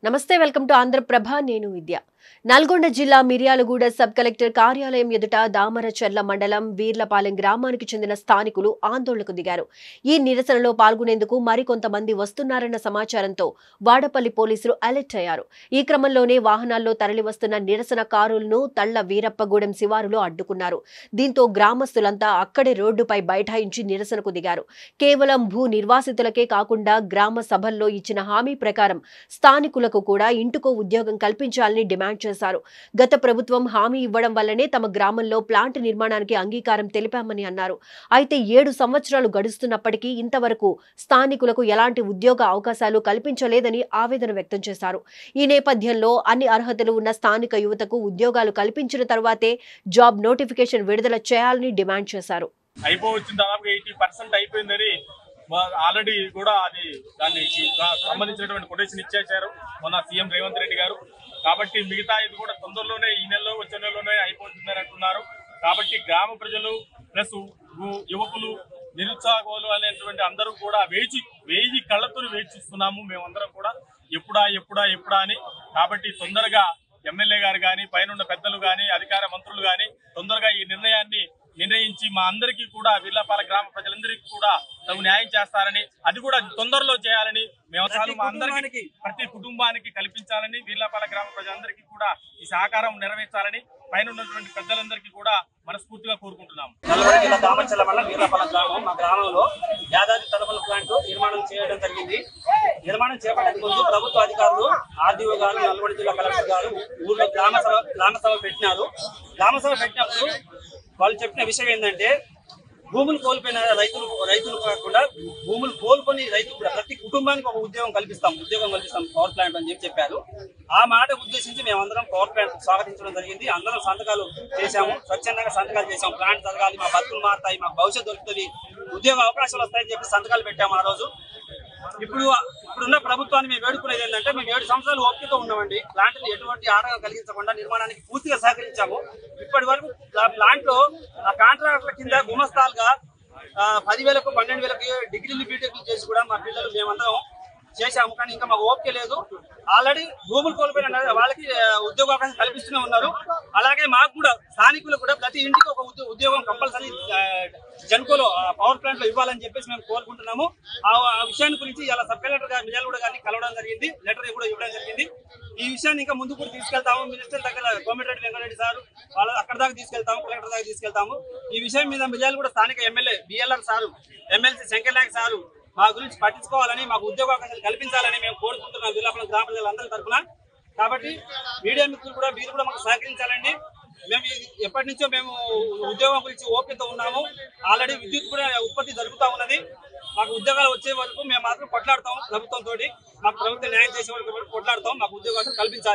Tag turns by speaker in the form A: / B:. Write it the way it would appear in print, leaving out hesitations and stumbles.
A: నమస్తే welcome to Andhraprabha నేను విద్య నల్గొండ జిల్లా మిర్యాలగూడ సబ్ కలెక్టర్ కార్యాలయం ఎదుట దామరచర్ల మండలం వీర్లపాలెం గ్రామానికి చెందిన స్థానికులు ఆందోళనకు దిగారు. ఈ నిరసనలో పాల్గొనేందుకు మరికొంతమంది వస్తున్నారన్న సమాచారంతో వాడపల్లి పోలీసులు అలర్ట్ అయ్యారు. ఈ క్రమంలోనే వాహనాల్లో తరలివస్తున్న నిరసనకారులను తళ్ల వీరప్పగూడెం శివారులో అడ్డుకున్నారు. దీంతో గ్రామస్తులంతా అక్కడే రోడ్డుపై బైఠాయించి నిరసనకు దిగారు. కేవలం భూ నిర్వాసితులకే కాకుండా గ్రామ సభల్లో ఇచ్చిన హామీ ప్రకారం స్థానికులకు కూడా ఇంటికో ఉద్యోగం కల్పించాలని డిమాండ్ చేశారు. గత ప్రభుత్వం హామీ ఇవ్వడం వల్లనే తమ గ్రామంలో ప్లాంట్ నిర్మాణానికి అంగీకారం తెలిపామని అన్నారు. అయితే 7 సంవత్సరాలు గడుస్తున్నప్పటికీ ఇంతవరకు స్థానికులకు ఎలాంటి ఉద్యోగ అవకాశాలు కల్పించలేదని ఆవేదన వ్యక్తం చేశారు. ఈ నేపథ్యంలో అన్ని అర్హతలు ఉన్న స్థానిక యువతకు ఉద్యోగాలు కల్పించిన తర్వాతే జాబ్ నోటిఫికేషన్ విడుదల చేయాలని డిమాండ్ చేశారు.
B: ఆల్రెడీ కూడా అది దానికి సంబంధించినటువంటి కొటేషన్ ఇచ్చేశారు మొన్న సీఎం రేవంత్ రెడ్డి గారు. కాబట్టి మిగతా ఇది కూడా తొందరలోనే ఈ నెలలో వచ్చే నెలలోనే అయిపోతుందని అంటున్నారు. కాబట్టి గ్రామ ప్రజలు ప్లస్ యువకులు నిరుత్సాహకులు అనేటువంటి అందరూ కూడా వేయి కళ్ళతో వేచిస్తున్నాము మేమందరం కూడా ఎప్పుడా అని. కాబట్టి తొందరగా ఎమ్మెల్యే గారు కానీ పైన పెద్దలు కానీ అధికార మంత్రులు కానీ తొందరగా ఈ నిర్ణయించి మా అందరికీ కూడా వీర్లపాలెం గ్రామ ప్రజలందరికీ కూడా తగు న్యాయం చేస్తారని, అది కూడా తొందరలో చేయాలని మేము మా అందరికీ ప్రతి కుటుంబానికి కల్పించాలని, వీర్లపాలెం గ్రామ ప్రజలందరికీ కూడా ఈ సహకారం నెరవేర్చాలని పైన ఉన్నటువంటి పెద్దలందరికీ కూడా మనస్ఫూర్తిగా కోరుకుంటున్నాము.
C: నల్గొండ జిల్లా దామరచర్ల మండలం వీర్లపాలెం గ్రామం. మా గ్రామంలో యాదాద్రి థర్మల్ ప్లాంట్ నిర్మాణం చేయడం జరిగింది. నిర్మాణం చేపట్టడానికి ముందు ప్రభుత్వ అధికారులు ఆర్డీఓ గారు, నల్గొండ జిల్లా కలెక్టర్ గారు ఊళ్ళో గ్రామ సభ పెట్టినారు. గ్రామ సభ పెట్టినప్పుడు వాళ్ళు చెప్పిన విషయం ఏంటంటే, భూములు కోల్పోయిన రైతులు కాకుండా భూములు కోల్పోని రైతులు కూడా ప్రతి కుటుంబానికి ఒక ఉద్యోగం కల్పిస్తాం పవర్ ప్లాంట్ అని చెప్పారు. ఆ మాట ఉద్దేశించి మేమందరం పవర్ ప్లాంట్ స్వాగతించడం జరిగింది. అందరం సంతకాలు చేశాము, స్వచ్ఛందంగా సంతకాలు చేశాము. ప్లాంట్ జరగాలి, మా బతుకులు మారుతాయి, మాకు భవిష్యత్తు దొరుకుతుంది, ఉద్యోగ అవకాశాలు వస్తాయని చెప్పి సంతకాలు పెట్టాము ఆ రోజు. ఇప్పుడున్న ప్రభుత్వాన్ని మేము వేడుకునేది ఏంటంటే, మేము 7 సంవత్సరాలు ఓపికతో ఉన్నామండి. ప్లాంట్ ఎటువంటి ఆటంకం కలిగించకుండా నిర్మాణానికి పూర్తిగా సహకరించాము. ఇప్పటి వరకు ప్లాంట్ లో ఆ కాంట్రాక్టుల కింద గుమస్తాలుగా 10,000కు 12,000కి డిగ్రీలు బీటెక్లు చేసి కూడా మా పిల్లలు మేమందరం చేశాము. కానీ ఇంకా మాకు ఓపిక లేదు. ఆల్రెడీ భూములు కోల్పోయిన వాళ్ళకి ఉద్యోగ అవకాశం కల్పిస్తూనే ఉన్నారు. అలాగే మాకు కూడా స్థానికులు కూడా ప్రతి ఇంటికి ఒక ఉద్యోగం కంపల్సరీ జన్కోలో పవర్ ప్లాంట్ లో ఇవ్వాలని చెప్పేసి మేము కోరుకుంటున్నాము. ఆ విషయాన్ని గురించి ఇలా సబ్ కలెక్టర్ గారు మిర్యాలగూడ గారిని కలవడం జరిగింది, లెటర్ కూడా ఇవ్వడం జరిగింది. ఈ విషయాన్ని ఇంకా ముందు కూడా తీసుకెళ్తాము. మినిస్టర్ దగ్గర కోమటిరెడ్డి వెంకటరెడ్డి సార్ వాళ్ళు అక్కడ దాకా తీసుకెళ్తాము, కలెక్టర్ దాకా తీసుకెళ్తాము. ఈ విషయం మీద మిర్యాలగూడ స్థానిక MLA BLR sir, MLC Shankar Naik sir మా గురించి పట్టించుకోవాలని, మాకు ఉద్యోగ అవకాశాలు కల్పించాలని మేము కోరుకుంటున్నాం వీర్లపాలెం గ్రామ ప్రజలందరి తరఫున. కాబట్టి మీడియా మిత్రులు కూడా మీరు కూడా మాకు సహకరించాలండి. మేము ఎప్పటి నుంచో మేము ఉద్యోగం గురించి ఓపికతో ఉన్నాము. ఆల్రెడీ విద్యుత్ కూడా ఉత్పత్తి జరుగుతూ ఉన్నది. మాకు ఉద్యోగాలు వచ్చే వరకు మేము మాత్రం కొట్లాడతాము ప్రభుత్వంతో. మాకు ప్రభుత్వం న్యాయం చేసే వరకు కొట్లాడతాం. మాకు ఉద్యోగాలు కల్పించాలి.